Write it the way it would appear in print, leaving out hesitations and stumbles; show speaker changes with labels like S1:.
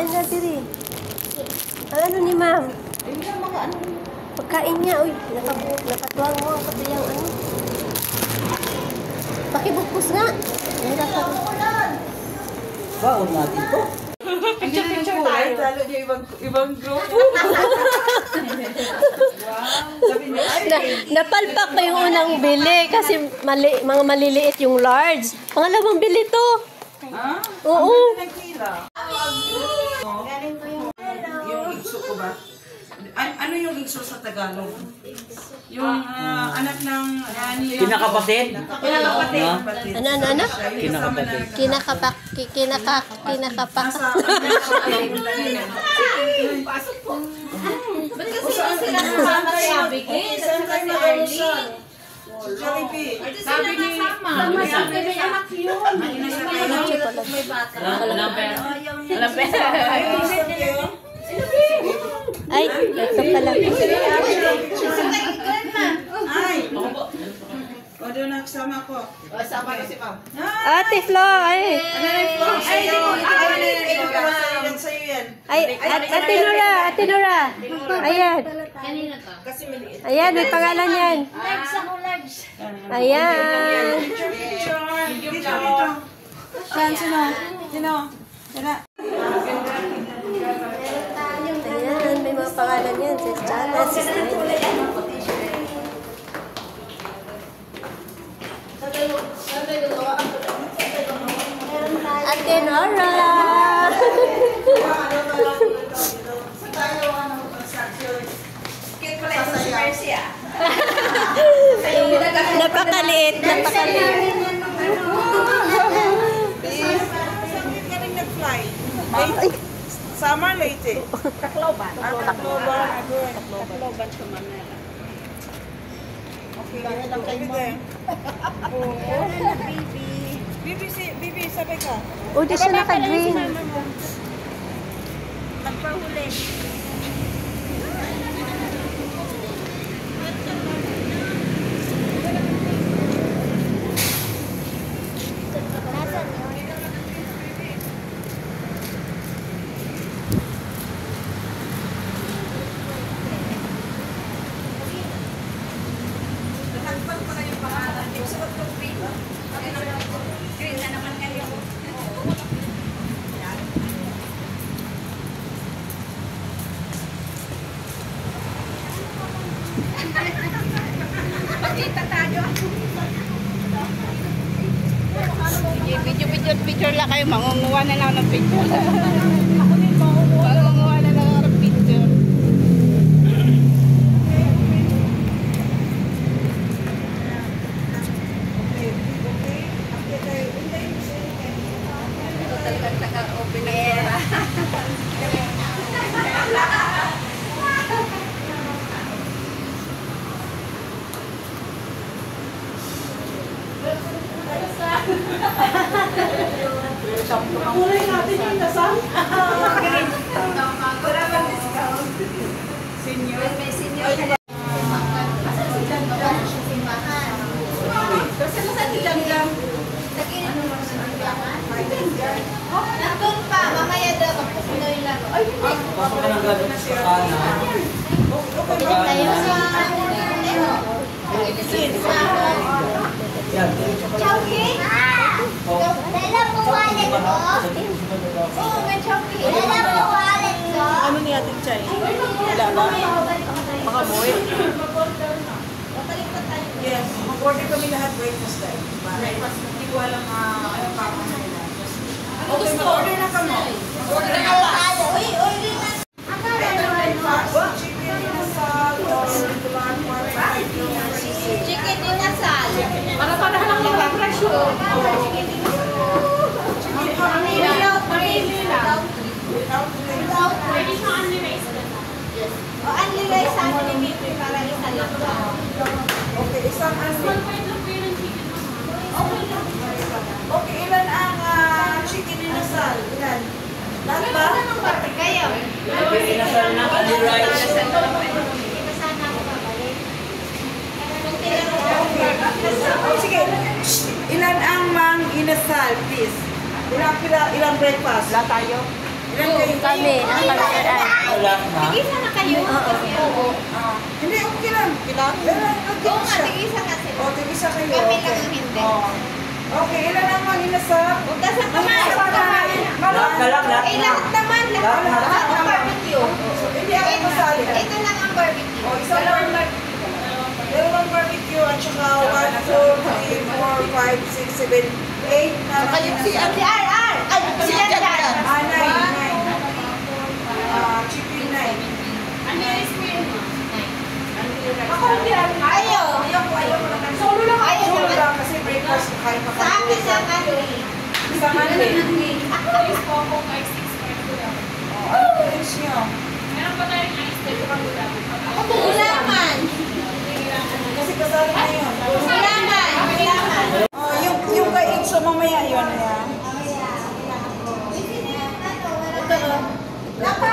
S1: Kain na, Tiri. Ano ni ma'am? Pagkain niya. Uy, nakatuwang mo ang katuyang ano. Pakibukpus nga.
S2: Baon natin to.
S3: Picture tayo. Lalo niya ibang group.
S1: Napalpak ko yung unang bili kasi mga maliliit yung large. Pangalawang bili to.
S3: Ha?
S1: Oo.
S3: Yung igso ko ba? Ano yung igso sa Tagalog? Yung anak ng
S2: Kinakapatid?
S3: Kinakapatid.
S1: Ano?
S2: Kinakapatid.
S1: Kinakapak.
S4: Ba't kasi sila kasama si Abigail?
S3: Saan kayo mag-alusan? Jollibee.
S4: Sabi ni Mama, sabi may anak yun. May bata.
S2: Alam pera.
S1: Ay, ito pala.
S3: Ay! O, doon na kasama ko.
S4: Sama ko si Pam.
S1: Ate Flo, ay.
S3: Sa'yo yan.
S1: Ay, Ate Nora. Ayan.
S4: Kanina to.
S1: Ayan, may pangalan yan.
S4: Legs ako, legs.
S1: Ayan.
S3: Dito. Saan? Sino? Tara.
S1: Ayan, may mga pangalan yan. Si Chana, si Ate Nora. Napakaliit.
S3: Nag-fly. Summer late. Tacloban sa Manila. Okay, lang kayo mo. Bibi, sabay ka.
S1: O, di siya naka-green.
S3: Magpahuli.
S4: Pagkita tayo.
S3: Picture lang kayo. Mangunguha na lang ng picture. Mangunguha na lang ng picture.
S4: Ito talagang taga-open na era.
S3: Kulay natin yung dasal. Wala bang discount? Senior?
S4: May senior ka. Nandun pa, mamaya daw, magpupuloy lang. Ay,
S2: Pasok ka ng gano'n sa kanan.
S4: tayo sa
S2: Yan.
S4: Chowking? Dala mo wallet ko? Oo, may chowking. Dala mo wallet ko?
S3: Ano ni Ate Chay? Wala ba? Baka boy? Yes. Mag-order kami lahat breakfast time. Breakfast. Hindi ko alam ano pa ako nila. Okay, mag-order na kami. Mag-order na kami.
S4: Uy, order na.
S3: Chicken inasal or black pork.
S4: Chicken inasal.
S3: Para padahan lang ng presyo.
S4: O, unli rice sa amin ni Mitri para isa lang.
S3: Okay, isang unli. Okay, ilan ang chicken inasal? Ilan? Lahat ba?
S4: Kayo.
S2: Pinasal na ali rice.
S4: Sana ako babalik. Kung tinanong
S3: Oh, sige. Ilan ang mang inasal, please? Ilang breakfast? Wala tayo. Ilan kayo?
S1: Kami, ang pagkaraan.
S2: Wala na.
S4: Tigisa na kayo? Oo.
S3: Hindi, okay lang. Pero,
S4: Oo nga, tigisa nga sila.
S3: O, tigisa kayo.
S4: Kami
S3: Okay.
S4: lang ang hindi.
S3: Okay, ilan naman inasap?
S4: Huwag sa kamay.
S2: Lahat na lang, lahat
S4: Eh,
S2: na.
S4: lahat naman. Lahat ng barbecue.
S3: Hindi ako masali.
S4: Ito lang ang barbecue.
S3: O, isang dalawang barbecue at saka 1, 2, 3, 4, 5, 6, 7, 8 na lang inasap.
S4: Si RR. Ay, si Janjan.
S3: 9. Chicken 9. Ako hindi.
S4: Ayaw.
S3: Ayaw ko naman. Solo lang.
S4: Ayaw
S3: Solo
S4: naman.
S3: lang kasi breakfast kain pa
S4: Sa akin lang ano.
S3: Sa Monday. Ano po rin niyo?
S4: Gulaman.
S3: Kasi kasali na yun.
S4: Gulaman. Gulaman.
S3: Oh, yung kay Itso mamaya yun.
S4: Dapat